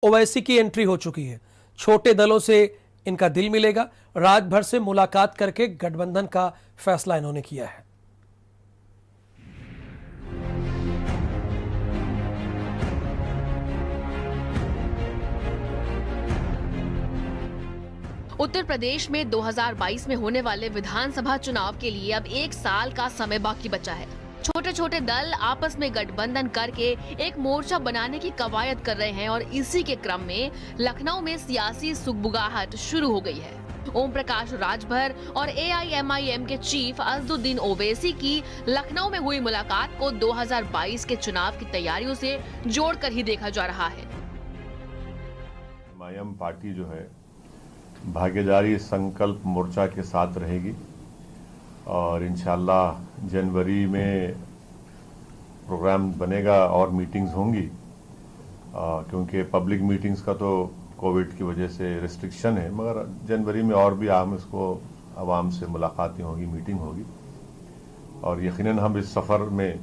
ओवैसी की एंट्री हो चुकी है। छोटे दलों से इनका दिल मिलेगा। रात भर से मुलाकात करके गठबंधन का फैसला इन्होंने किया है। उत्तर प्रदेश में 2022 में होने वाले विधानसभा चुनाव के लिए अब 1 साल का समय बाकी बचा है। छोटे छोटे दल आपस में गठबंधन करके एक मोर्चा बनाने की कवायद कर रहे हैं और इसी के क्रम में लखनऊ में सियासी सुगबुगाहट शुरू हो गई है। ओम प्रकाश राजभर और AIMIM के चीफ असदुद्दीन ओवैसी की लखनऊ में हुई मुलाकात को 2022 के चुनाव की तैयारियों से जोड़कर ही देखा जा रहा है। MIM पार्टी जो है भागीदारी संकल्प मोर्चा के साथ रहेगी और इंशाल्लाह जनवरी में प्रोग्राम बनेगा और मीटिंग्स होंगी, क्योंकि पब्लिक मीटिंग्स का तो कोविड की वजह से रिस्ट्रिक्शन है, मगर जनवरी में और भी हम इसको आवाम से मुलाकातें होगी, मीटिंग होगी और यकीनन हम इस सफ़र में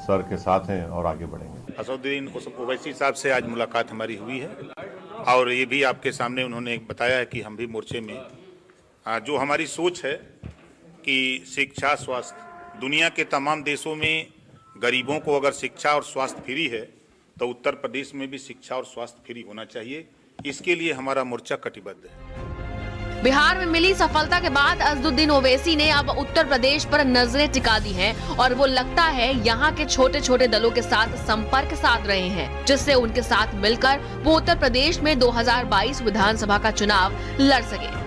सर के साथ हैं और आगे बढ़ेंगे। असदुद्दीन ओवैसी साहब से आज मुलाकात हमारी हुई है और ये भी आपके सामने उन्होंने बताया है कि हम भी मोर्चे में जो हमारी सोच है कि शिक्षा स्वास्थ्य, दुनिया के तमाम देशों में गरीबों को अगर शिक्षा और स्वास्थ्य फ्री है तो उत्तर प्रदेश में भी शिक्षा और स्वास्थ्य फ्री होना चाहिए। इसके लिए हमारा मोर्चा कटिबद्ध है। बिहार में मिली सफलता के बाद असदुद्दीन ओवैसी ने अब उत्तर प्रदेश पर नजरें टिका दी हैं और वो लगता है यहाँ के छोटे छोटे दलों के साथ संपर्क साध रहे हैं, जिससे उनके साथ मिलकर वो उत्तर प्रदेश में 2022 विधानसभा का चुनाव लड़ सके।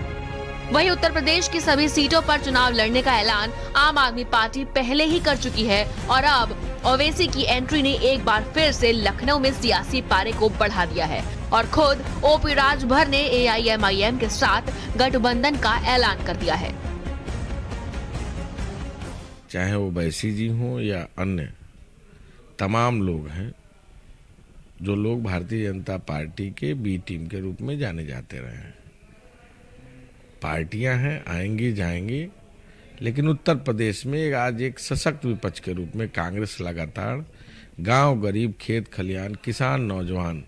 वहीं उत्तर प्रदेश की सभी सीटों पर चुनाव लड़ने का ऐलान आम आदमी पार्टी पहले ही कर चुकी है और अब ओवैसी की एंट्री ने एक बार फिर से लखनऊ में सियासी पारे को बढ़ा दिया है और खुद OP राजभर ने AIMIM के साथ गठबंधन का ऐलान कर दिया है। चाहे वो ओवैसी जी हों या अन्य तमाम लोग हैं, जो लोग भारतीय जनता पार्टी के B टीम के रूप में जाने जाते रहे हैं। पार्टियां हैं, आएंगी जाएंगी, लेकिन उत्तर प्रदेश में आज एक सशक्त विपक्ष के रूप में कांग्रेस लगातार गांव, गरीब, खेत खलियान, किसान, नौजवान,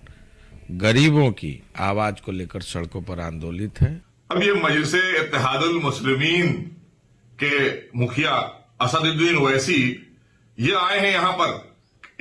गरीबों की आवाज को लेकर सड़कों पर आंदोलित है। अब ये मजलिसे इत्तेहादुल मुस्लिमीन के मुखिया असदुद्दीन ओवैसी ये आए हैं यहाँ पर।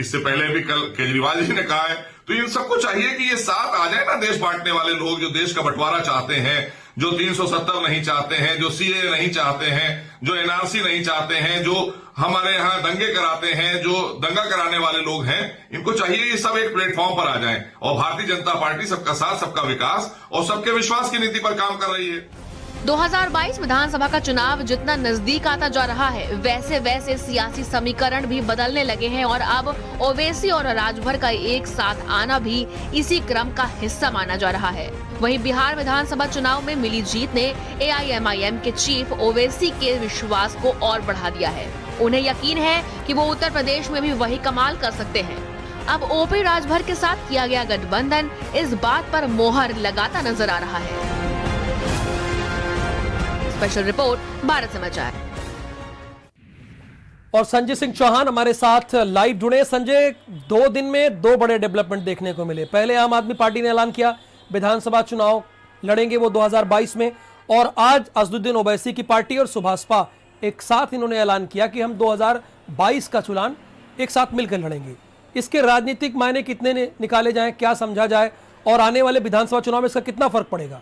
इससे पहले भी कल केजरीवाल जी ने कहा है, तो इन सबको चाहिए कि ये साथ आ जाए ना देश बांटने वाले लोग, जो देश का बंटवारा चाहते हैं, जो 370 नहीं चाहते हैं, जो CAA नहीं चाहते हैं, जो NRC नहीं चाहते हैं, जो हमारे यहाँ दंगे कराते हैं, जो दंगा कराने वाले लोग हैं, इनको चाहिए ये सब एक प्लेटफॉर्म पर आ जाएं और भारतीय जनता पार्टी सबका साथ, सबका विकास और सबके विश्वास की नीति पर काम कर रही है। 2022 विधानसभा का चुनाव जितना नजदीक आता जा रहा है, वैसे वैसे सियासी समीकरण भी बदलने लगे हैं और अब ओवैसी और राजभर का एक साथ आना भी इसी क्रम का हिस्सा माना जा रहा है। वहीं बिहार विधानसभा चुनाव में मिली जीत ने AIMIM के चीफ ओवैसी के विश्वास को और बढ़ा दिया है। उन्हें यकीन है कि वो उत्तर प्रदेश में भी वही कमाल कर सकते हैं। अब OP राजभर के साथ किया गया गठबंधन इस बात पर मोहर लगाता नजर आ रहा है। स्पेशल रिपोर्ट, भारत समाचार। और संजय सिंह चौहान हमारे साथ लाइव जुड़े। संजय, 2 दिन में 2 बड़े डेवलपमेंट देखने को मिले। पहले आम आदमी पार्टी ने ऐलान किया विधानसभा चुनाव लड़ेंगे वो 2022 में, और आज असदुद्दीन ओवैसी की पार्टी और सुभाषपा एक साथ इन्होंने ऐलान किया कि हम 2022 का चुनाव एक साथ मिलकर लड़ेंगे। इसके राजनीतिक मायने कितने निकाले जाएं, क्या समझा जाए और आने वाले विधानसभा चुनाव में इसका कितना फर्क पड़ेगा?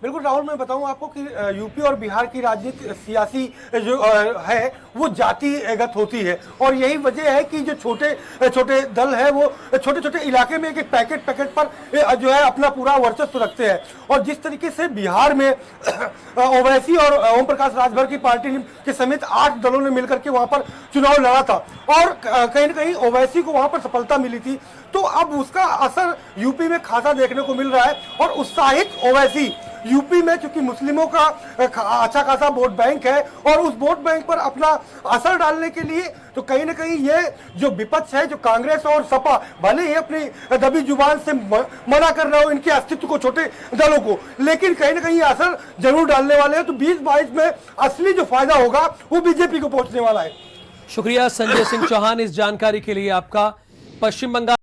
बिल्कुल राहुल, मैं बताऊं आपको कि यूपी और बिहार की राजनीति सियासी जो है वो जातिगत होती है और यही वजह है कि जो छोटे छोटे दल है वो छोटे छोटे इलाके में एक पैकेट पर जो है अपना पूरा वर्चस्व रखते हैं। और जिस तरीके से बिहार में ओवैसी और ओम प्रकाश राजभर की पार्टी के समेत 8 दलों ने मिलकर के वहां पर चुनाव लड़ा था और कहीं न कहीं ओवैसी को वहां पर सफलता मिली थी, तो अब उसका असर यूपी में खासा देखने को मिल रहा है। और उत्साहित ओवैसी यूपी में, क्योंकि मुस्लिमों का अच्छा खासा वोट बैंक है और उस वोट बैंक पर अपना असर डालने के लिए तो कहीं ना कहीं ये जो विपक्ष है, जो कांग्रेस और सपा, भले ही अपनी दबी जुबान से मना कर रहा हो इनके अस्तित्व को, छोटे दलों को, लेकिन कहीं ना कहीं असर जरूर डालने वाले हैं। तो 2022 में असली जो फायदा होगा वो बीजेपी को पहुंचने वाला है। शुक्रिया संजय सिंह चौहान इस जानकारी के लिए आपका। पश्चिम बंगाल